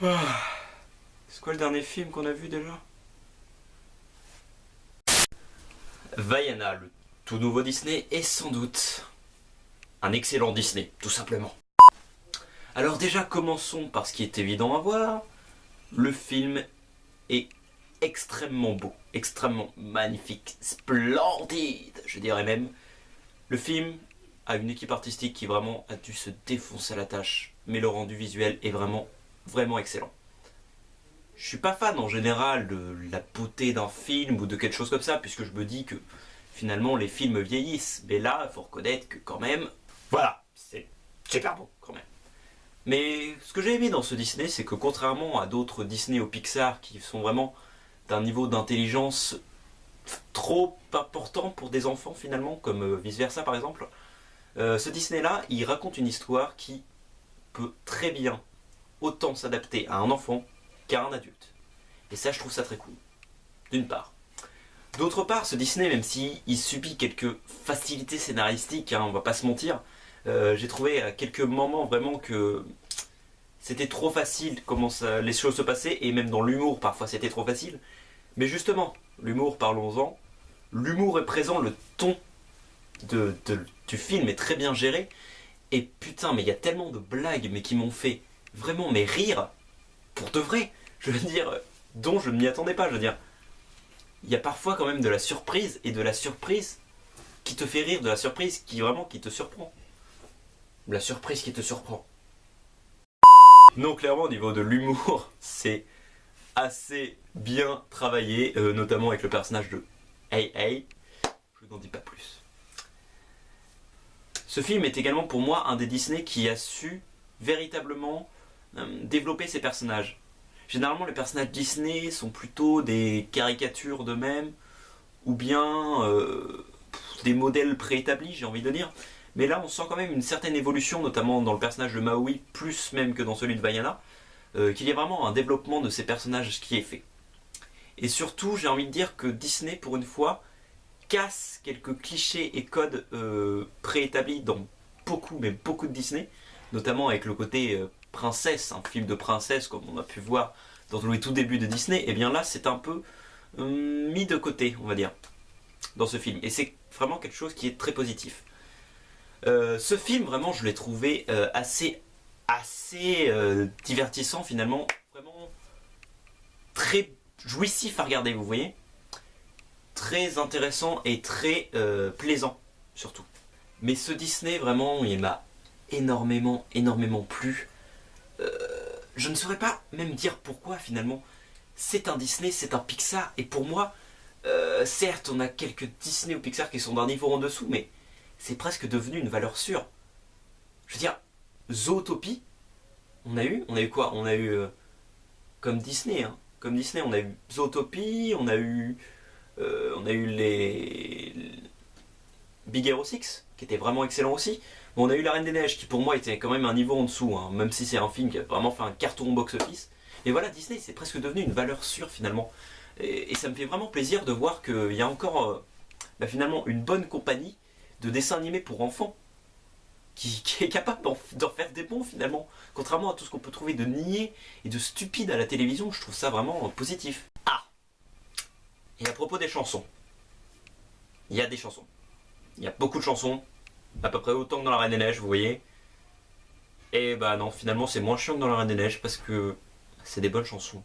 Ah. C'est quoi le dernier film qu'on a vu déjà? Vaiana, le tout nouveau Disney, est sans doute un excellent Disney, tout simplement. Alors déjà, commençons par ce qui est évident à voir. Le film est extrêmement beau, extrêmement magnifique, splendide, je dirais même. Le film a une équipe artistique qui vraiment a dû se défoncer à la tâche, mais le rendu visuel est vraiment, vraiment excellent. Je suis pas fan en général de la beauté d'un film ou de quelque chose comme ça, puisque je me dis que finalement les films vieillissent. Mais là, il faut reconnaître que quand même, voilà, c'est super beau quand même. Mais ce que j'ai aimé dans ce Disney, c'est que contrairement à d'autres Disney ou Pixar qui sont vraiment d'un niveau d'intelligence trop important pour des enfants finalement, comme vice versa par exemple, ce Disney là, il raconte une histoire qui peut très bien autant s'adapter à un enfant qu'à un adulte. Et ça, je trouve ça très cool, d'une part. D'autre part, ce Disney, même s'il subit quelques facilités scénaristiques, hein, on va pas se mentir, j'ai trouvé à quelques moments vraiment que c'était trop facile comment les choses se passaient, et même dans l'humour, parfois c'était trop facile. Mais justement, l'humour, parlons-en. L'humour est présent, le ton du film est très bien géré. Et putain, mais il y a tellement de blagues mais qui m'ont fait vraiment rire, pour de vrai. Je veux dire, dont je ne m'y attendais pas. Je veux dire, il y a parfois quand même de la surprise, et de la surprise qui te fait rire, de la surprise qui vraiment qui te surprend. La surprise qui te surprend. Non, clairement, au niveau de l'humour, c'est assez bien travaillé, notamment avec le personnage de Hey Hey. Je n'en dis pas plus. Ce film est également pour moi un des Disney qui a su véritablement développer ses personnages. Généralement, les personnages Disney sont plutôt des caricatures d'eux-mêmes, ou bien des modèles préétablis, j'ai envie de dire. Mais là, on sent quand même une certaine évolution, notamment dans le personnage de Maui, plus même que dans celui de Vaiana, qu'il y a vraiment un développement de ces personnages qui est fait. Et surtout, j'ai envie de dire que Disney, pour une fois, casse quelques clichés et codes préétablis dans beaucoup, mais beaucoup de Disney, notamment avec le côté princesse, un film de princesse comme on a pu voir dans les tout débuts de Disney. Et bien là, c'est un peu mis de côté, on va dire, dans ce film. Et c'est vraiment quelque chose qui est très positif. Ce film, vraiment, je l'ai trouvé assez divertissant finalement, vraiment très jouissif à regarder, vous voyez, très intéressant et très plaisant surtout. Mais ce Disney, vraiment, il m'a énormément plu. Je ne saurais pas même dire pourquoi finalement. C'est un Disney, c'est un Pixar, et pour moi, certes, on a quelques Disney ou Pixar qui sont d'un niveau en dessous, mais c'est presque devenu une valeur sûre. Je veux dire, Zootopie, on a eu quoi? On a eu comme Disney, hein. Comme Disney, on a eu Zootopie, on a eu les Big Hero 6, qui était vraiment excellent aussi. Bon, on a eu La Reine des Neiges, qui pour moi était quand même un niveau en dessous, hein, même si c'est un film qui a vraiment fait un carton box-office. Et voilà, Disney, c'est presque devenu une valeur sûre finalement. Et ça me fait vraiment plaisir de voir qu'il y a encore finalement une bonne compagnie de dessins animés pour enfants qui est capable d'en faire des bons finalement. Contrairement à tout ce qu'on peut trouver de niais et de stupide à la télévision, je trouve ça vraiment positif. Ah, et à propos des chansons, il y a des chansons. Il y a beaucoup de chansons, à peu près autant que dans La Reine des Neiges, vous voyez. Et bah non, finalement c'est moins chiant que dans La Reine des Neiges parce que c'est des bonnes chansons.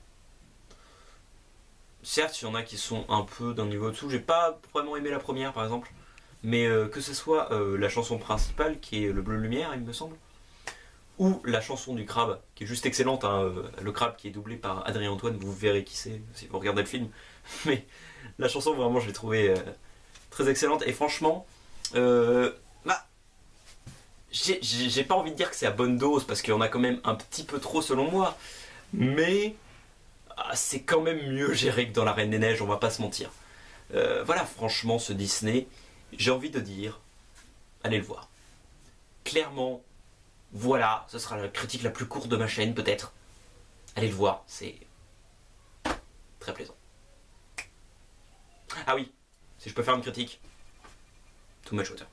Certes, il y en a qui sont un peu d'un niveau au-dessous. J'ai pas vraiment aimé la première par exemple. Mais que ce soit la chanson principale qui est Le Bleu Lumière, il me semble, ou la chanson du crabe qui est juste excellente, hein, le crabe qui est doublé par Adrien Antoine, vous verrez qui c'est si vous regardez le film. Mais la chanson vraiment je l'ai trouvée très excellente, et franchement bah, j'ai pas envie de dire que c'est à bonne dose parce qu'il y en a quand même un petit peu trop selon moi, mais c'est quand même mieux géré que dans La Reine des Neiges, on va pas se mentir. Voilà, franchement, ce Disney, j'ai envie de dire, allez le voir. Clairement, voilà, ce sera la critique la plus courte de ma chaîne peut-être. Allez le voir, c'est très plaisant. Ah oui, si je peux faire une critique, Too Much Water.